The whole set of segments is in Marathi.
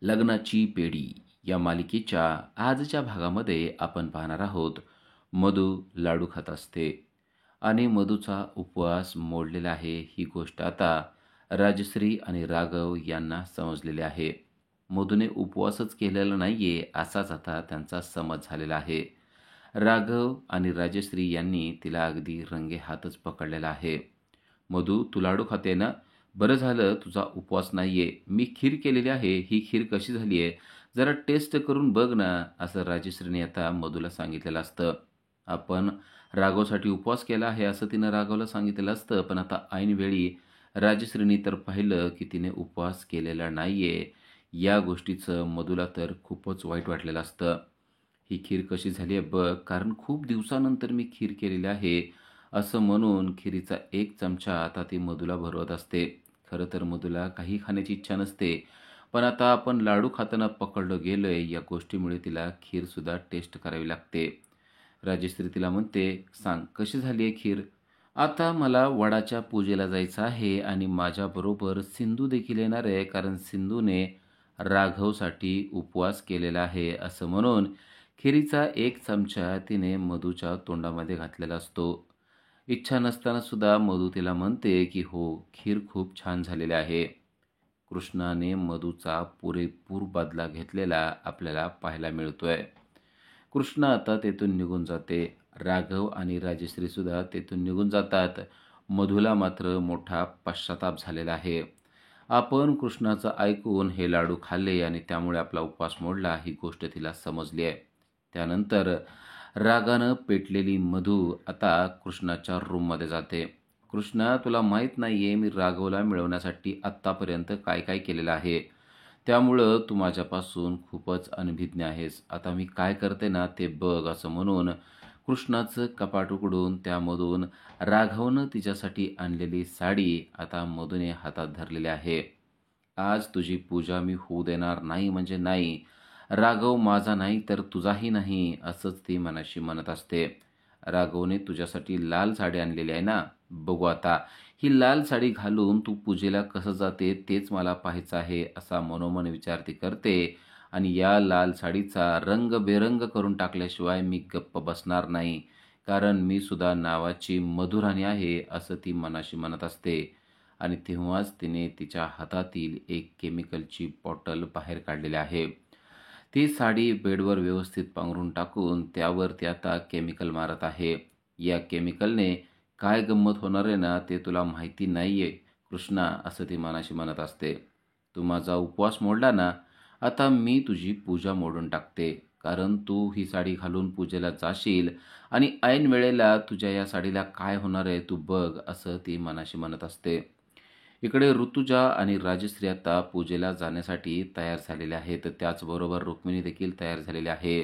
लग्नाची पेढी या मालिकेच्या आजच्या भागामध्ये आपण पाहणार आहोत. मधू लाडू खात असते आणि मधूचा उपवास मोडलेला आहे ही गोष्ट आता राजश्री आणि राघव यांना समजलेली आहे. मधूने उपवासच केलेला नाहीये असाच आता त्यांचा समज झालेला आहे. राघव आणि राजश्री यांनी तिला अगदी रंगेहातच पकडलेला आहे. मधू तू लाडू खाते ना? बरं झालं तुझा उपवास नाहीये. मी खीर केलेली आहे. ही खीर कशी झाली आहे? जरा टेस्ट करून बघ ना, असं राजश्रीने आता मधूला सांगितलेलं असतं. आपण राघवसाठी उपवास केला आहे असं तिनं राघवला सांगितलेलं असतं. पण आता ऐनवेळी राजश्रीने तर पाहिलं की तिने उपवास केलेला नाहीये. या गोष्टीचं मधूला तर खूपच वाईट वाटलेलं असतं. ही खीर कशी झाली आहे बघ, कारण खूप दिवसानंतर मी खीर केलेली आहे, असं म्हणून खिरीचा एक चमचा आता ती मधूला भरवत असते. खरं तर मधूला काही खाण्याची इच्छा नसते. पण आता आपण लाडू खाताना पकडलं गेलोय या गोष्टीमुळे तिला खीरसुद्धा टेस्ट करावी लागते. राजश्री तिला म्हणते, "सांग कशी झाली आहे खीर?" "आता मला वडाच्या पूजेला जायचं आहे आणि माझ्याबरोबर सिंधू देखील येणार आहे, कारण सिंधूने राघवसाठी उपवास केलेला आहे." असं म्हणून खिरीचा एक चमचा तिने मधूच्या तोंडामध्ये घातलेला असतो. इच्छा नसताना सुद्धा मधू तिला म्हणते, की "हो, खीर खूप छान झालेली आहे." कृष्णाने मधूचा पुरेपूर बदला घेतलेला आपल्याला पाहायला मिळतोय. कृष्ण आता तेथून निघून जाते. राघव आणि राजश्रीसुद्धा तेथून निघून जातात. मधूला मात्र मोठा पश्चाताप झालेला आहे. आपण कृष्णाचं ऐकून हे लाडू खाल्ले आणि त्यामुळे आपला उपवास मोडला ही गोष्ट तिला समजली आहे. त्यानंतर रागानं पेटलेली मधू आता कृष्णाच्या रूममध्ये जाते. "कृष्णा, तुला माहीत नाहीये मी राघवला मिळवण्यासाठी आत्तापर्यंत काय काय केलेलं आहे. त्यामुळं तू माझ्यापासून खूपच अनभिज्ञ आहेस. आता मी काय करते ना ते बघ." असं म्हणून कृष्णाचं कपाट उघडून त्यामधून राघवनं तिच्यासाठी आणलेली साडी आता मधूने हातात धरलेली आहे. "आज तुझी पूजा मी होऊ देणार नाही म्हणजे नाही. राघव माझा नाही तर तुझाही नाही," असंच ती मनाशी म्हणत असते. "राघवने तुझ्यासाठी लाल साडी आणलेली आहे ना? बघू आता ही लाल साडी घालून तू पूजेला कसं जाते तेच मला पाहायचं आहे," असा मनोमन विचार ती करते. आणि या लाल साडीचा रंगबेरंग करून टाकल्याशिवाय मी गप्प बसणार नाही, कारण मी सुद्धा नावाची मधुराणी आहे, असं ती मनाशी म्हणत असते. आणि तेव्हाच तिने तिच्या हातातील एक केमिकलची बॉटल बाहेर काढलेली आहे. ती साडी बेडवर व्यवस्थित पांघरून टाकून त्यावर ती आता केमिकल मारत आहे. "या केमिकलने काय गंमत होणार आहे ना, ते तुला माहिती नाहीये कृष्णा," असं ती मनाशी म्हणत असते. "तू माझा उपवास मोडला ना, आता मी तुझी पूजा मोडून टाकते. कारण तू ही साडी घालून पूजेला जाशील आणि ऐन वेळेला तुझ्या या साडीला काय होणार आहे तू बघ," असं ती मनाशी म्हणत असते. इकडे ऋतुजा आणि राजश्री आता पूजेला जाण्यासाठी तयार झालेल्या आहेत. त्याचबरोबर रुक्मिणी देखील तयार झालेली आहे.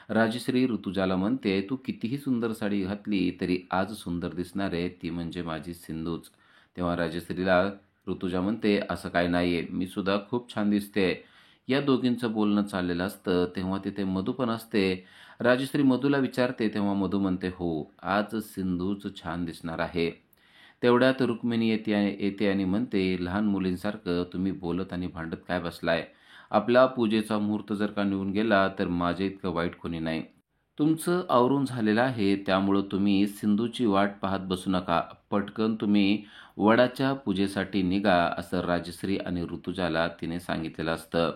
राजश्री ऋतुजाला म्हणते, "तू कितीही सुंदर साडी घातली तरी आज सुंदर दिसणार आहे ती म्हणजे माझी सिंधूच." तेव्हा राजश्रीला ऋतुजा म्हणते, "असं काही नाहीये, मी सुद्धा खूप छान दिसते." या दोघींचं बोलणं चाललेलं असतं. तेव्हा तिथे मधू पण असते. राजश्री मधूला विचारते तेव्हा मधू म्हणते, "हो, आज सिंधूच छान दिसणार आहे." तेवढ्यात रुक्मिणी येते आणि म्हणते, "लहान मुलींसारखं तुम्ही बोलत आणि भांडत काय बसलाय? आपला पूजेचा मुहूर्त जर का निघून गेला तर माझ्या इतकं वाईट कोणी नाही. तुमचं आवरून झालेलं आहे त्यामुळं तुम्ही सिंधूची वाट पाहत बसू नका. पटकन तुम्ही वडाच्या पूजेसाठी निघा," असं राजश्री आणि ऋतुजाला तिने सांगितलेलं असतं.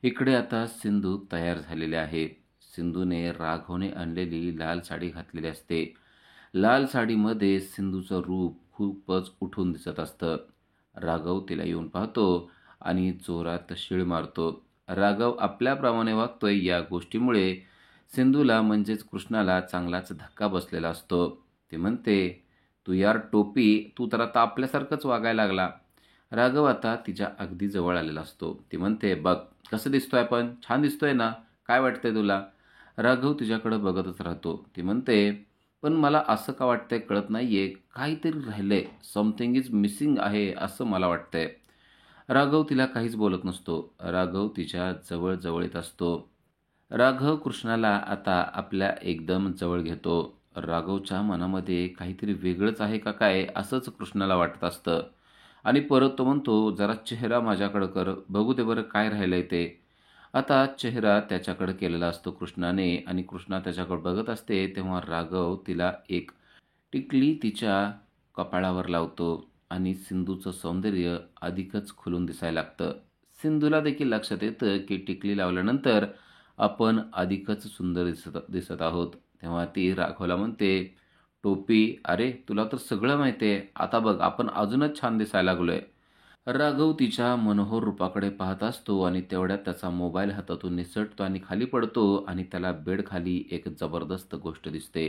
इकडे आता सिंधू तयार झालेली आहे. सिंधूने राघवने आणलेली लाल साडी घातलेली असते. लाल साडीमध्ये सिंधूचं रूप खूपच उठून दिसत असतं. राघव तिला येऊन पाहतो आणि जोरात शिळ मारतो. राघव आपल्याप्रमाणे वागतोय या गोष्टीमुळे सिंधूला म्हणजेच कृष्णाला चांगलाच धक्का बसलेला असतो. ती म्हणते, "तू यार टोपी, तू तर आता आपल्यासारखंच वागायला लागला." राघव आता तिच्या अगदी जवळ आलेला असतो. ती म्हणते, "बघ कसं दिसतोय आपण? छान दिसतोय ना? काय वाटतंय तुला?" राघव तिच्याकडे बघतच राहतो. ती म्हणते, "पण मला असं का वाटतंय कळत नाहीये. काहीतरी राहिलंय. समथिंग इज मिसिंग आहे असं मला वाटतंय." राघव तिला काहीच बोलत नसतो. राघव तिच्या जवळ येत असतो. राघव कृष्णाला आता आपल्या एकदम जवळ घेतो. राघवच्या मनामध्ये काहीतरी वेगळंच आहे का काय असंच कृष्णाला वाटत असतं. आणि परत तो म्हणतो, "जरा चेहरा माझ्याकडं कर, बघू दे बरं काय राहिलंय ते." आता चेहरा त्याच्याकडे केलेला असतो कृष्णाने आणि कृष्णा त्याच्याकडे बघत असते तेव्हा राघव तिला एक टिकली तिच्या कपाळावर लावतो आणि सिंधूचं सौंदर्य अधिकच खुलून दिसायला लागतं. सिंधूला देखील लक्षात येतं की टिकली लावल्यानंतर आपण अधिकच सुंदर दिसत दिसत आहोत. तेव्हा ती राघवला म्हणते, "टोपी, अरे तुला तर सगळं माहिती आहे. आता बघ आपण अजूनच छान दिसायला लागलोय." राघव तिच्या मनोहर रूपाकडे पाहत असतो आणि तेवढ्यात त्याचा मोबाईल हातातून निसटतो आणि खाली पडतो आणि त्याला बेडखाली एक जबरदस्त गोष्ट दिसते.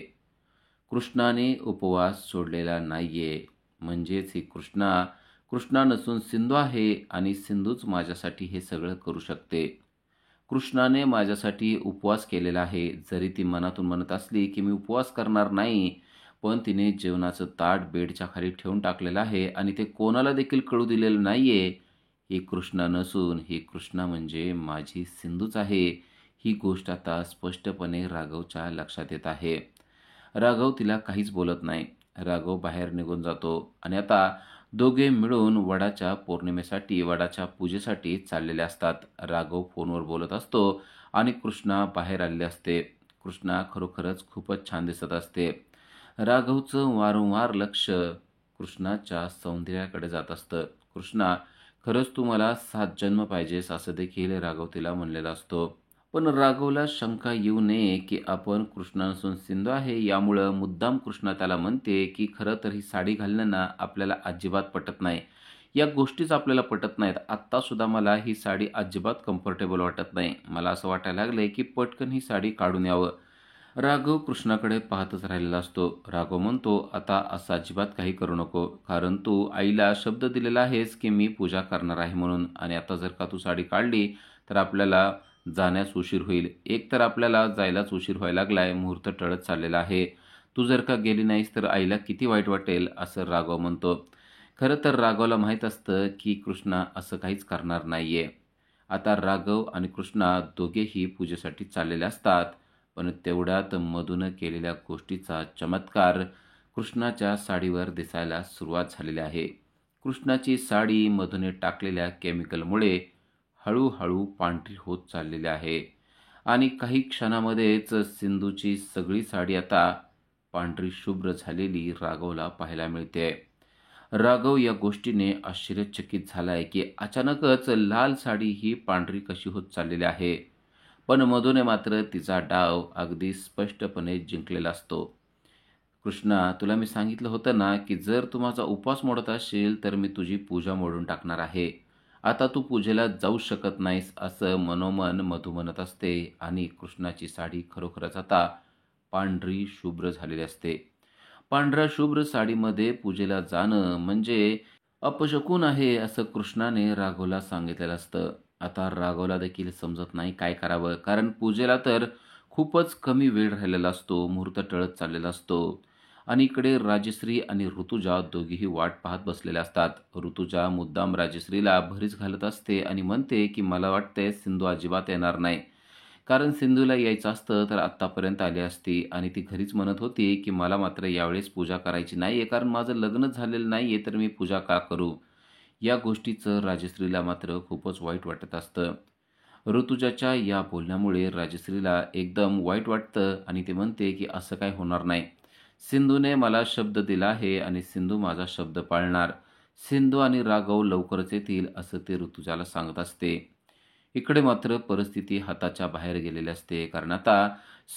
कृष्णाने उपवास सोडलेला नाहीये. म्हणजेच ही कृष्णा नसून सिंधू आहे आणि सिंधूच माझ्यासाठी हे सगळं करू शकते. कृष्णाने माझ्यासाठी उपवास केलेला आहे. जरी ती मनातून म्हणत असली की मी उपवास करणार नाही, पण तिने जेवणाचं ताट बेडच्या खाली ठेवून टाकलेलं आहे आणि ते कोणाला देखील कळू दिलेलं नाहीये. ही कृष्णा नसून ही कृष्णा म्हणजे माझी सिंधूच आहे. ही गोष्ट आता स्पष्टपणे राघवच्या लक्षात येत आहे. राघव तिला काहीच बोलत नाही. राघव बाहेर निघून जातो आणि आता दोघे मिळून वडाच्या पौर्णिमेसाठी, वडाच्या पूजेसाठी चाललेले असतात. राघव फोनवर बोलत असतो आणि कृष्णा बाहेर आलेली असते. कृष्णा खरोखरच खूपच छान दिसत असते. राघवचं वारंवार लक्ष कृष्णाच्या सौंदर्याकडे जात असतं. "कृष्णा, खरंच तू मला 7 जन्म पाहिजेस," असं देखील राघव तिला म्हणलेला असतो. पण राघवला शंका येऊ नये की आपण कृष्णा नसून सिंधू आहे, यामुळं मुद्दाम कृष्णा त्याला म्हणते की खरं तर ही साडी घालणं ना आपल्याला अजिबात पटत नाही. या गोष्टीच आपल्याला पटत नाहीत. आत्तासुद्धा मला ही साडी अजिबात कम्फर्टेबल वाटत नाही. मला असं वाटायला लागलंय की पटकन ही साडी काढून यावं. राघव कृष्णाकडे पाहतच राहिलेला असतो. राघव म्हणतो, "आता असं अजिबात काही करू नको. कारण तू आईला शब्द दिलेला आहेस की मी पूजा करणार आहे म्हणून आणि आता जर का तू साडी काढली तर आपल्याला जाण्यास उशीर होईल. एक तर आपल्याला जायलाच उशीर व्हायला लागलाय, मुहूर्त टळत चाललेला आहे. तू जर का गेली नाहीस तर आईला किती वाईट वाटेल," असं राघव म्हणतो. खरं तर राघवला माहीत असतं की कृष्णा असं काहीच करणार नाहीये. आता राघव आणि कृष्णा दोघेही पूजेसाठी चाललेले असतात. पण तेवढ्यात मधून केलेल्या गोष्टीचा चमत्कार कृष्णाच्या साडीवर दिसायला सुरुवात झालेली आहे. कृष्णाची साडी मधूने टाकलेल्या केमिकलमुळे हळूहळू पांढरी होत चाललेली आहे आणि काही क्षणामध्येच सिंधूची सगळी साडी आता पांढरी शुभ्र झालेली राघवला पाहायला मिळते. राघव या गोष्टीने आश्चर्यचकित झालाय की अचानकच लाल साडी ही पांढरी कशी होत चाललेली आहे. पण मधूने मात्र तिचा डाव अगदी स्पष्टपणे जिंकलेला असतो. "कृष्णा, तुला मी सांगितलं होतं ना की जर तू माझा उपवास मोडत असशील तर मी तुझी पूजा मोडून टाकणार आहे. आता तू पूजेला जाऊच शकत नाहीस," असं मनोमन मधू म्हणत असते आणि कृष्णाची साडी खरोखरच आता पांढरी शुभ्र झालेली असते. पांढऱ्या शुभ्र साडीमध्ये पूजेला जाणं म्हणजे अपशकुन आहे असं कृष्णाने राघवला सांगितलेलं असतं. आता राघवला देखील समजत नाही काय करावं, कारण पूजेला तर खूपच कमी वेळ राहिलेला असतो, मुहूर्त टळत चाललेला असतो आणि इकडे राजश्री आणि ऋतुजा दोघीही वाट पाहत बसलेल्या असतात. ऋतुजा मुद्दाम राजश्रीला भरीस घालत असते आणि म्हणते की मला वाटतंय सिंधू अजिबात येणार नाही. कारण सिंधूला यायचं असतं तर आत्तापर्यंत आली असती आणि ती घरीच म्हणत होती की मला मात्र यावेळेस पूजा करायची नाहीये, कारण माझं लग्नच झालेलं नाहीये, तर मी पूजा का करू? या गोष्टीचं राजश्रीला मात्र खूपच वाईट वाटत असतं. ऋतुजाच्या या बोलण्यामुळे राजश्रीला एकदम वाईट वाटतं आणि ती म्हणते की असं काही होणार नाही. सिंधूने मला शब्द दिला आहे आणि सिंधू माझा शब्द पाळणार. सिंधू आणि राघव लवकरच येतील असं ते ऋतुजाला सांगत असते. इकडे मात्र परिस्थिती हाताच्या बाहेर गेलेली असते, कारण आता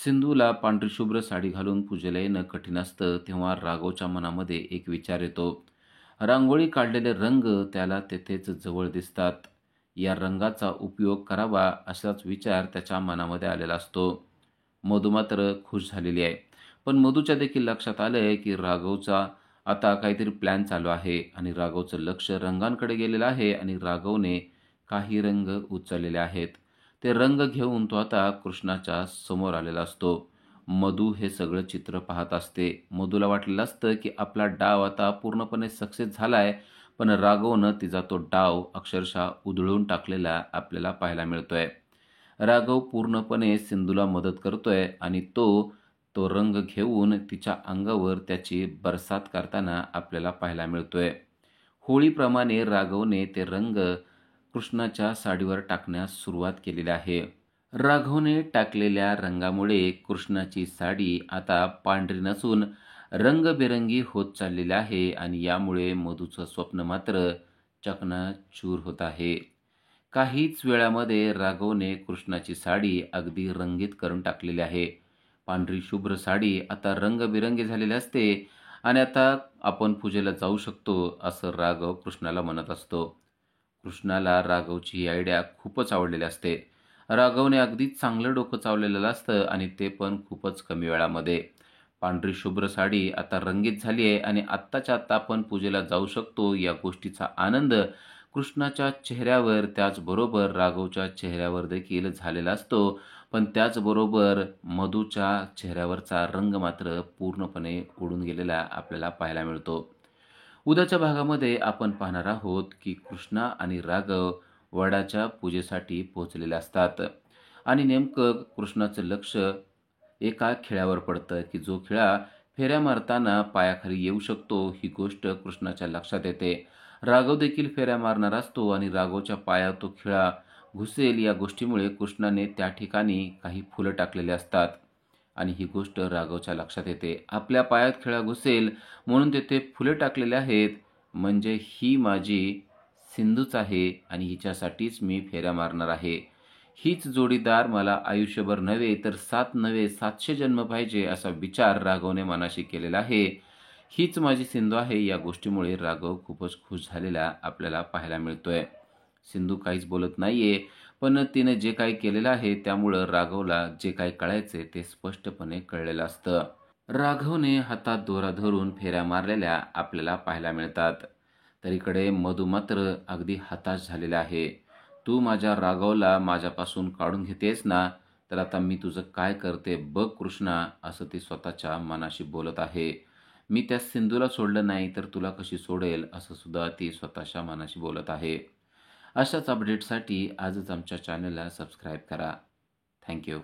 सिंधूला पांढरी शुभ्र साडी घालून पूजेला येणं कठीण असतं. तेव्हा राघवच्या मनामध्ये एक विचार येतो. रांगोळी काढलेले रंग त्याला तेथेच जवळ दिसतात. या रंगाचा उपयोग करावा असाच विचार त्याच्या मनामध्ये आलेला असतो. मधू मात्र खुश झालेली आहे. पण मधूच्या देखील लक्षात आलंय की राघवचा आता काहीतरी प्लॅन चालू आहे आणि राघवचं लक्ष रंगांकडे गेलेलं आहे आणि राघवने काही रंग उचललेले आहेत. ते रंग घेऊन तो आता कृष्णाच्या समोर आलेला असतो. मधू हे सगळं चित्र पाहत असते. मधूला वाटलेलं असतं की आपला डाव आता पूर्णपणे सक्सेस झालाय, पण राघवनं तिचा तो डाव अक्षरशः उधळून टाकलेला आपल्याला पाहायला मिळतोय. राघव पूर्णपणे सिंधूला मदत करतोय आणि तो रंग घेऊन तिच्या अंगावर त्याची बरसात करताना आपल्याला पाहायला मिळतोय. होळीप्रमाणे राघवने ते रंग कृष्णाच्या साडीवर टाकण्यास सुरुवात केलेली आहे. राघवने टाकलेल्या रंगामुळे कृष्णाची साडी आता पांढरी नसून रंगबेरंगी होत चाललेली आहे आणि यामुळे मधूचं स्वप्न मात्र चकनाचूर होत आहे. काहीच वेळामध्ये राघवने कृष्णाची साडी अगदी रंगीत करून टाकलेली आहे. पांढरी शुभ्र साडी आता रंगबिरंगी झालेली असते आणि आता आपण पूजेला जाऊ शकतो असं राघव कृष्णाला म्हणत असतो. कृष्णाला राघवची ही आयडिया खूपच आवडलेली असते. राघवने अगदी चांगलं डोकं चालवलेलं असतं आणि ते पण खूपच कमी वेळामध्ये. पांढरी शुभ्र साडी आता रंगीत झाली आहे आणि आत्ताच्या आत्ता आपण पूजेला जाऊ शकतो या गोष्टीचा आनंद कृष्णाच्या चेहऱ्यावर त्याचबरोबर राघवच्या चेहऱ्यावर देखील झालेला असतो. पण त्याचबरोबर मधूच्या चेहऱ्यावरचा रंग मात्र पूर्णपणे उडून गेलेला आपल्याला पाहायला मिळतो. उद्याच्या भागामध्ये आपण पाहणार आहोत की कृष्णा आणि राघव वडाच्या पूजेसाठी पोहोचलेले असतात आणि नेमकं कृष्णाचं लक्ष एका खिळ्यावर पडतं की जो खिळा फेऱ्या मारताना पायाखाली येऊ शकतो. ही गोष्ट कृष्णाच्या लक्षात येते. राघव देखील फेऱ्या मारणार असतो आणि राघवच्या पायात तो खिळा घुसेल या गोष्टीमुळे कृष्णाने त्या ठिकाणी काही फुलं टाकलेली असतात आणि ही गोष्ट राघवच्या लक्षात येते. आपल्या पायात खिळा घुसेल म्हणून तेथे फुले टाकलेली आहेत, म्हणजे ही माझी सिंधूच आहे आणि हिच्यासाठीच मी फेऱ्या मारणार आहे. हीच जोडीदार मला आयुष्यभर नव्हे तर 7 नव्हे 700 जन्म पाहिजे असा विचार राघवने मनाशी केलेला आहे. हीच माझी सिंधू आहे या गोष्टीमुळे राघव खूपच खुश झालेला आपल्याला पाहायला मिळतोय. सिंधू काहीच बोलत नाहीये, पण तिने जे काही केलेलं आहे त्यामुळं राघवला जे काही कळायचे ते स्पष्टपणे कळलेलं असतं. राघवने हातात दोरा धरून फेऱ्या मारलेल्या आपल्याला पाहायला मिळतात. तर इकडे मधू मात्र अगदी हताश झालेला आहे. तू माझ्या राघवला माझ्यापासून काढून घेतेस ना, तर आता मी तुझं काय करते बघ कृष्णा, असं ती स्वतःच्या मनाशी बोलत आहे. मी त्या सिंधूला सोडलं नाही तर तुला कशी सोडेल, असं सुद्धा ती स्वतःच्या मनाशी बोलत आहे. अशाच अपडेटसाठी आजच आमच्या चॅनलला सबस्क्राईब करा. थँक्यू.